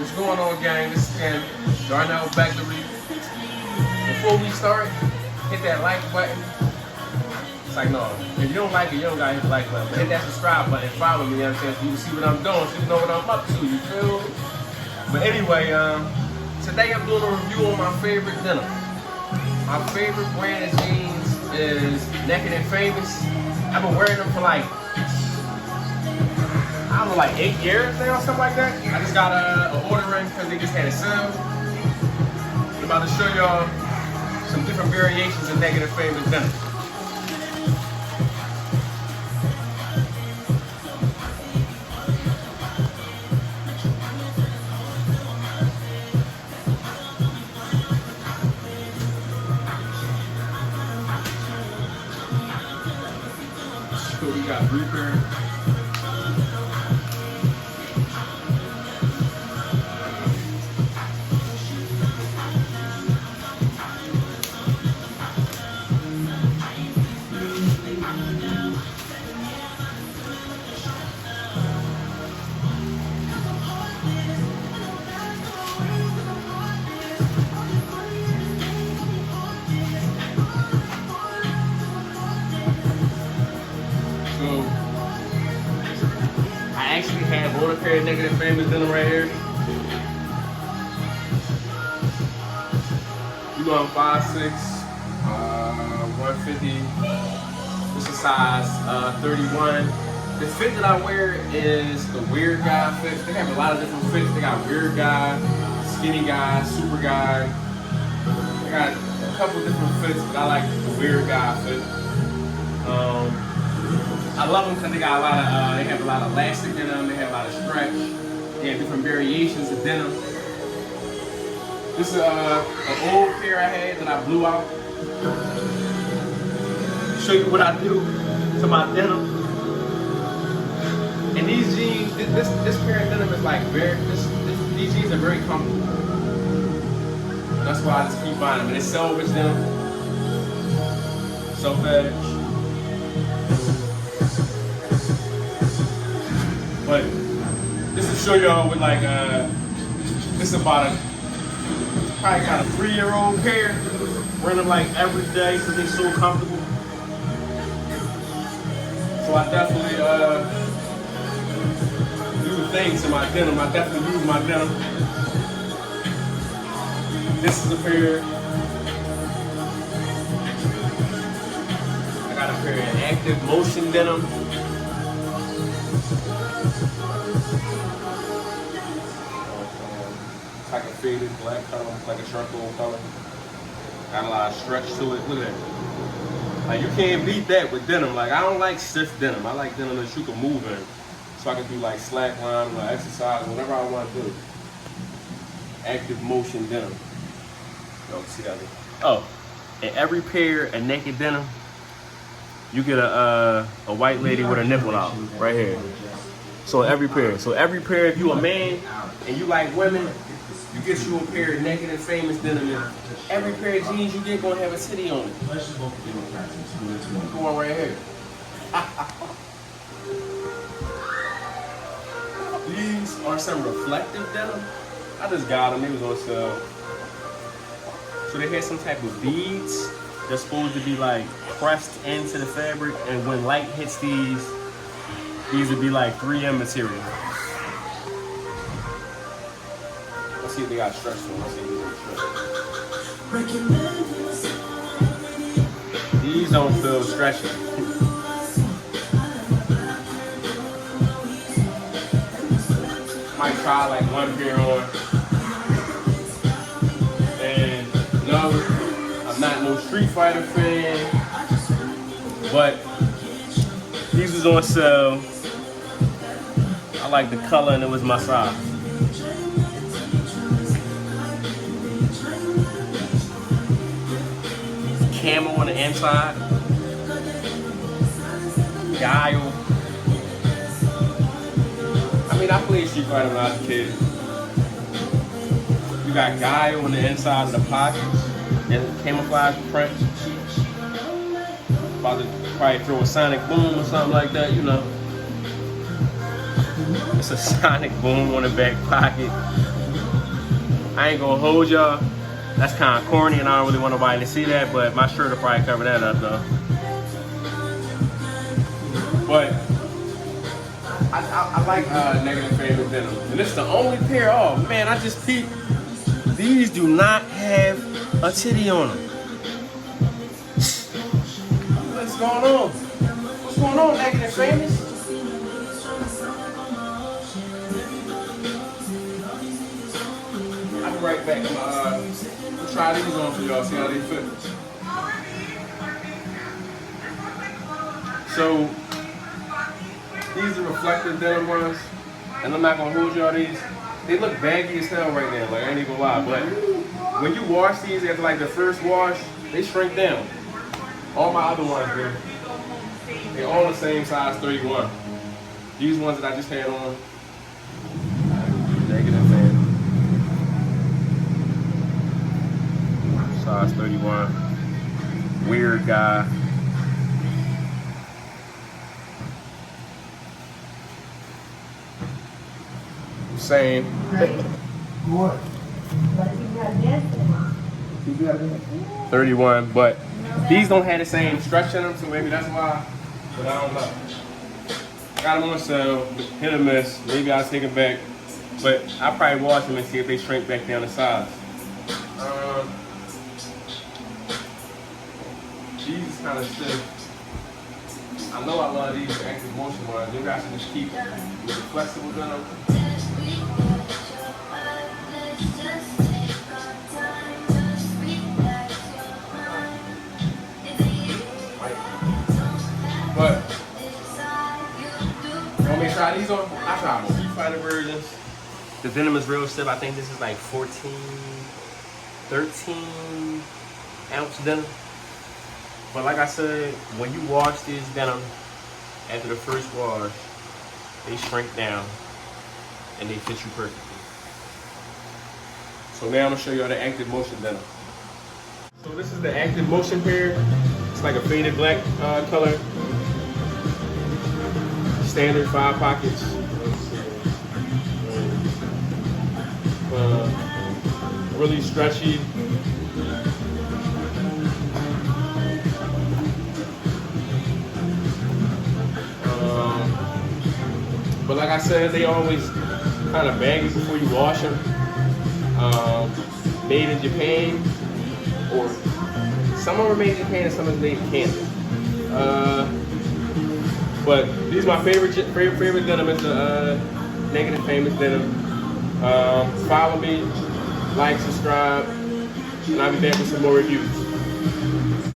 What's going on, gang? This is Ken, Darnell Beckery. Before we start, hit that like button. It's like, no, if you don't like it, you don't gotta hit the like button. But hit that subscribe button and follow me, you know what I'm saying? So you can see what I'm doing, so you know what I'm up to, you feel me? But anyway, today I'm doing a review on my favorite denim. My favorite brand of jeans is Naked and Famous. I've been wearing them for like, I don't know, like 8 years now or something like that. I just got an order in because they just had a sale. I'm about to show y'all some different variations of Naked and Famous denim. So we got Reaper. I actually have on a pair of Naked and Famous denim right here. You know I'm 5'6", 150. This is size 31. The fit that I wear is the weird guy fit. They have a lot of different fits. They got weird guy, skinny guy, super guy. They got a couple different fits, but I like the weird guy fit. I love them because they got a lot of, they have a lot of elastic in them, they have a lot of stretch, they have different variations of denim. This is an old pair I had that I blew out. Show you what I do to my denim. And these jeans, this pair of denim is like these jeans are very comfortable. That's why I just keep buying them. And it's selvage denim, self-edge. But this will show y'all with like this is about probably got a 3-year-old pair. Wearing them like every day because they're so comfortable. So I definitely do things to my denim. I definitely use my denim. This is a pair. I got a pair of Active Motion denim. Like a faded black color, like a charcoal color. Got a lot of stretch to it. Look at that. Like you can't beat that with denim. Like I don't like stiff denim. I like denim that you can move in. So I can do like slack line or exercise, whatever I want to do. Active Motion denim. Y'all can see that. Oh, in every pair of Naked denim, you get a white lady with a nipple out right here. So every pair. If you a man and you like women, you get you a pair of Naked and Famous denim. Every pair of jeans you get gonna have a titty on it. Going right here. These are some reflective denim. I just got them. They was on sale. So they had some type of beads. They're supposed to be like pressed into the fabric, and when light hits these would be like 3M material. Let's see if they got stretch to them. Let's see if they got stretch. These don't feel stretchy. Might try like one pair on. And no, I'm not no Street Fighter fan, but these was on sale. I like the color and it was my size. Camel on the inside. Guile. I mean, I played Street Fighter when I was a kid. You got Guile on the inside of the pocket and camouflage print. About to probably throw a Sonic Boom or something like that, you know. It's a Sonic Boom on the back pocket. I ain't gonna hold y'all. That's kind of corny and I don't really want nobody to see that, but my shirt will probably cover that up though. But I like Negative Famous denim. And this is the only pair. Oh man, I just peeped. These do not have a titty on them. What's going on? What's going on, Negative Famous? I'll be right back. I'll try these on for y'all, see how they fit. So, these are reflective denim ones, and I'm not gonna hold y'all these. They look baggy as hell right now, like I ain't even gonna lie, but when you wash these after like the first wash, they shrink down. All my other ones do. They're all the same size 31. These ones that I just had on, Negative Famous. Size 31. Weird guy. Same. What? 31, but these don't have the same stretch in them, so maybe that's why. But I don't know. Got them on sale, hit or miss. Maybe I'll take it back, but I'll probably wash them and see if they shrink back down to size. These is kind of stiff. I know I love these active motion ones. Maybe I should just keep with the flexible denim. But you want me to try these on? I try them. Street Fighter versions. The denim is real stiff. I think this is like 14, 13 ounce denim. But like I said, when you wash these denim after the first wash, they shrink down and they fit you perfectly. So now I'm gonna show y'all the Active Motion denim. So this is the Active Motion pair. It's like a faded black color. Standard 5 pockets. Really stretchy. But like I said, they always kind of baggy before you wash them. Made in Japan, or some of them are made in Japan and some of them made in Canada. But these are my favorite denim. It's the Negative Famous denim. Follow me, like, subscribe, and I'll be back with some more reviews.